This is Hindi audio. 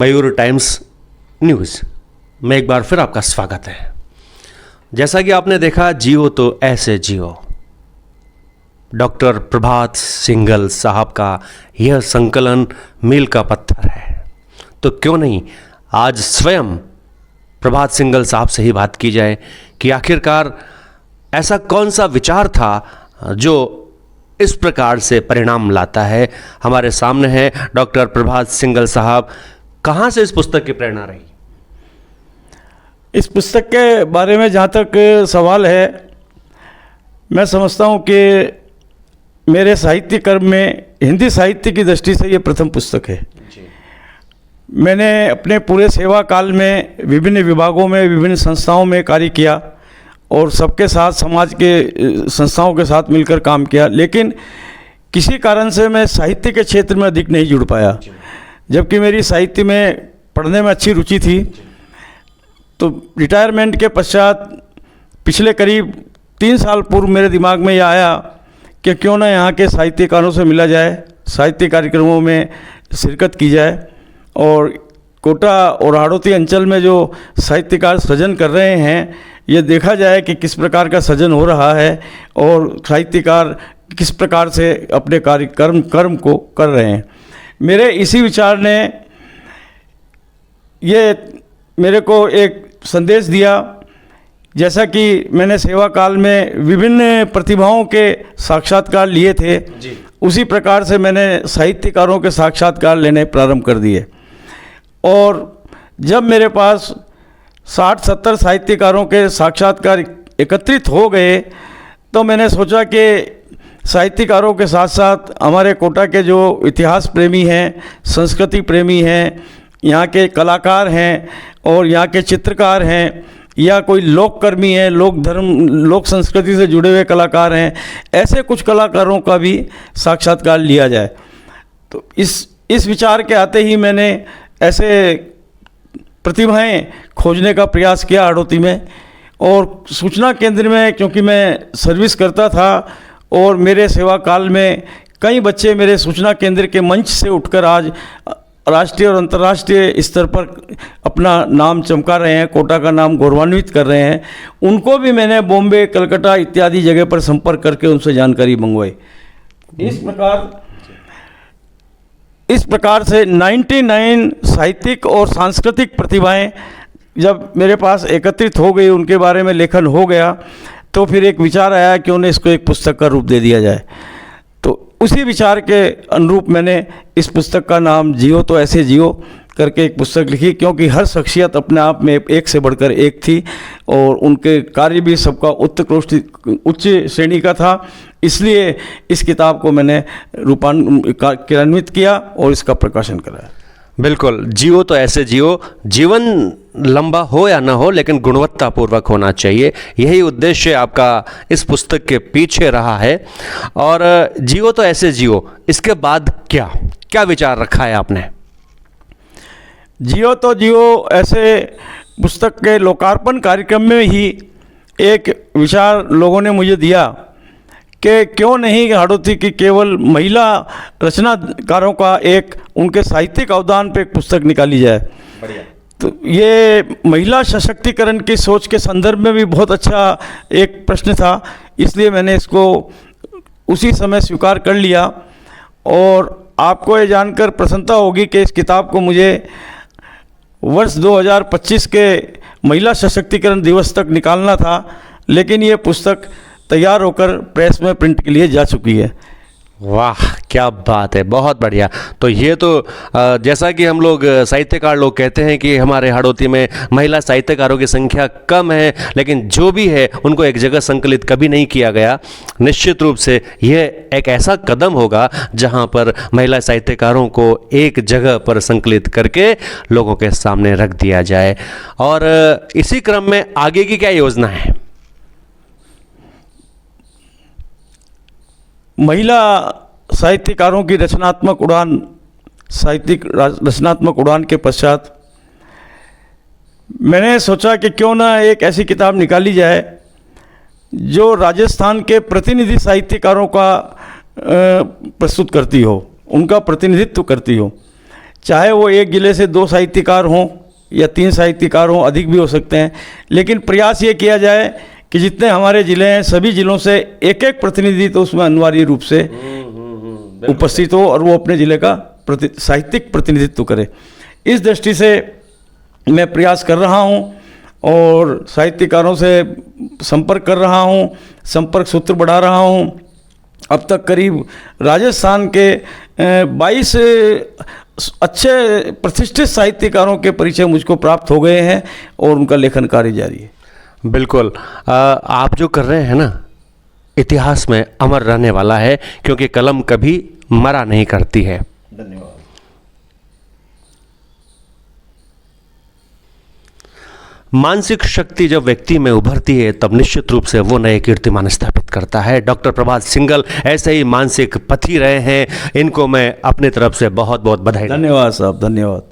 मयूर टाइम्स न्यूज़ में एक बार फिर आपका स्वागत है। जैसा कि आपने देखा, जियो तो ऐसे जियो, डॉक्टर प्रभात सिंघल साहब का यह संकलन मील का पत्थर है। तो क्यों नहीं आज स्वयं प्रभात सिंघल साहब से ही बात की जाए कि आखिरकार ऐसा कौन सा विचार था जो इस प्रकार से परिणाम लाता है। हमारे सामने है डॉक्टर प्रभात सिंघल साहब। कहाँ से इस पुस्तक की प्रेरणा रही? इस पुस्तक के बारे में जहाँ तक सवाल है, मैं समझता हूँ कि मेरे साहित्य कर्म में हिंदी साहित्य की दृष्टि से ये प्रथम पुस्तक है। मैंने अपने पूरे सेवा काल में विभिन्न विभागों में, विभिन्न संस्थाओं में कार्य किया और सबके साथ, समाज के संस्थाओं के साथ मिलकर काम किया, लेकिन किसी कारण से मैं साहित्य के क्षेत्र में अधिक नहीं जुड़ पाया। जबकि मेरी साहित्य में पढ़ने में अच्छी रुचि थी, तो रिटायरमेंट के पश्चात पिछले करीब 3 साल पूर्व मेरे दिमाग में यह आया कि क्यों ना यहाँ के साहित्यकारों से मिला जाए, साहित्य कार्यक्रमों में शिरकत की जाए और कोटा और हाड़ौती अंचल में जो साहित्यकार सृजन कर रहे हैं, ये देखा जाए कि किस प्रकार का सृजन हो रहा है और साहित्यकार किस प्रकार से अपने कर्म को कर रहे हैं। मेरे इसी विचार ने ये मेरे को एक संदेश दिया। जैसा कि मैंने सेवा काल में विभिन्न प्रतिभाओं के साक्षात्कार लिए थे, उसी प्रकार से मैंने साहित्यकारों के साक्षात्कार लेने प्रारंभ कर दिए। और जब मेरे पास 60-70 साहित्यकारों के साक्षात्कार एकत्रित हो गए, तो मैंने सोचा कि साहित्यकारों के साथ साथ हमारे कोटा के जो इतिहास प्रेमी हैं, संस्कृति प्रेमी हैं, यहाँ के कलाकार हैं और यहाँ के चित्रकार हैं, या कोई लोककर्मी हैं, लोक धर्म, लोक संस्कृति से जुड़े हुए कलाकार हैं, ऐसे कुछ कलाकारों का भी साक्षात्कार लिया जाए। तो इस विचार के आते ही मैंने ऐसे प्रतिभाएं खोजने का प्रयास किया हाड़ौती में। और सूचना केंद्र में क्योंकि मैं सर्विस करता था और मेरे सेवा काल में कई बच्चे मेरे सूचना केंद्र के मंच से उठकर आज राष्ट्रीय और अंतर्राष्ट्रीय स्तर पर अपना नाम चमका रहे हैं, कोटा का नाम गौरवान्वित कर रहे हैं। उनको भी मैंने बॉम्बे, कलकत्ता इत्यादि जगह पर संपर्क करके उनसे जानकारी मंगवाई। इस प्रकार से 99 साहित्यिक और सांस्कृतिक प्रतिभाएं जब मेरे पास एकत्रित हो गई, उनके बारे में लेखन हो गया, तो फिर एक विचार आया कि उन्हें इसको एक पुस्तक का रूप दे दिया जाए। तो उसी विचार के अनुरूप मैंने इस पुस्तक का नाम जियो तो ऐसे जियो करके एक पुस्तक लिखी, क्योंकि हर शख्सियत अपने आप में एक से बढ़कर एक थी और उनके कार्य भी सबका उच्च श्रेणी का था। इसलिए इस किताब को मैंने क्रियान्वित किया और इसका प्रकाशन कराया। बिल्कुल, जियो तो ऐसे जियो, जीवन लंबा हो या ना हो लेकिन गुणवत्तापूर्वक होना चाहिए। यही उद्देश्य आपका इस पुस्तक के पीछे रहा है। और जियो तो ऐसे जियो, इसके बाद क्या विचार रखा है आपने? जियो तो जियो ऐसे पुस्तक के लोकार्पण कार्यक्रम में ही एक विचार लोगों ने मुझे दिया कि क्यों नहीं हाड़ौती की केवल महिला रचनाकारों का एक उनके साहित्यिक अवदान पे एक पुस्तक निकाली जाए। बढ़िया। तो ये महिला सशक्तिकरण की सोच के संदर्भ में भी बहुत अच्छा एक प्रश्न था, इसलिए मैंने इसको उसी समय स्वीकार कर लिया। और आपको ये जानकर प्रसन्नता होगी कि इस किताब को मुझे वर्ष 2025 के महिला सशक्तिकरण दिवस तक निकालना था, लेकिन ये पुस्तक तैयार होकर प्रेस में प्रिंट के लिए जा चुकी है। वाह, क्या बात है, बहुत बढ़िया। तो ये तो जैसा कि हम लोग साहित्यकार लोग कहते हैं कि हमारे हाड़ौती में महिला साहित्यकारों की संख्या कम है, लेकिन जो भी है उनको एक जगह संकलित कभी नहीं किया गया। निश्चित रूप से यह एक ऐसा कदम होगा जहां पर महिला साहित्यकारों को एक जगह पर संकलित करके लोगों के सामने रख दिया जाए। और इसी क्रम में आगे की क्या योजना है? महिला साहित्यकारों की रचनात्मक उड़ान के पश्चात मैंने सोचा कि क्यों ना एक ऐसी किताब निकाली जाए जो राजस्थान के प्रतिनिधि साहित्यकारों का प्रस्तुत करती हो, उनका प्रतिनिधित्व करती हो। चाहे वो एक जिले से 2 साहित्यकार हों या 3 साहित्यकार हों, अधिक भी हो सकते हैं, लेकिन प्रयास ये किया जाए कि जितने हमारे ज़िले हैं सभी ज़िलों से एक एक प्रतिनिधि तो उसमें अनिवार्य रूप से उपस्थित हो और वो अपने ज़िले का साहित्यिक प्रतिनिधित्व करे। इस दृष्टि से मैं प्रयास कर रहा हूँ और साहित्यकारों से संपर्क कर रहा हूँ, संपर्क सूत्र बढ़ा रहा हूँ। अब तक करीब राजस्थान के 22 अच्छे प्रतिष्ठित साहित्यकारों के परिचय मुझको प्राप्त हो गए हैं और उनका लेखन कार्य जारी है। बिल्कुल, आप जो कर रहे हैं ना, इतिहास में अमर रहने वाला है, क्योंकि कलम कभी मरा नहीं करती है। धन्यवाद। मानसिक शक्ति जब व्यक्ति में उभरती है तब निश्चित रूप से वो नए कीर्तिमान स्थापित करता है। डॉक्टर प्रभात सिंघल ऐसे ही मानसिक पथी रहे हैं, इनको मैं अपनी तरफ से बहुत बहुत बधाई। धन्यवाद साहब, धन्यवाद।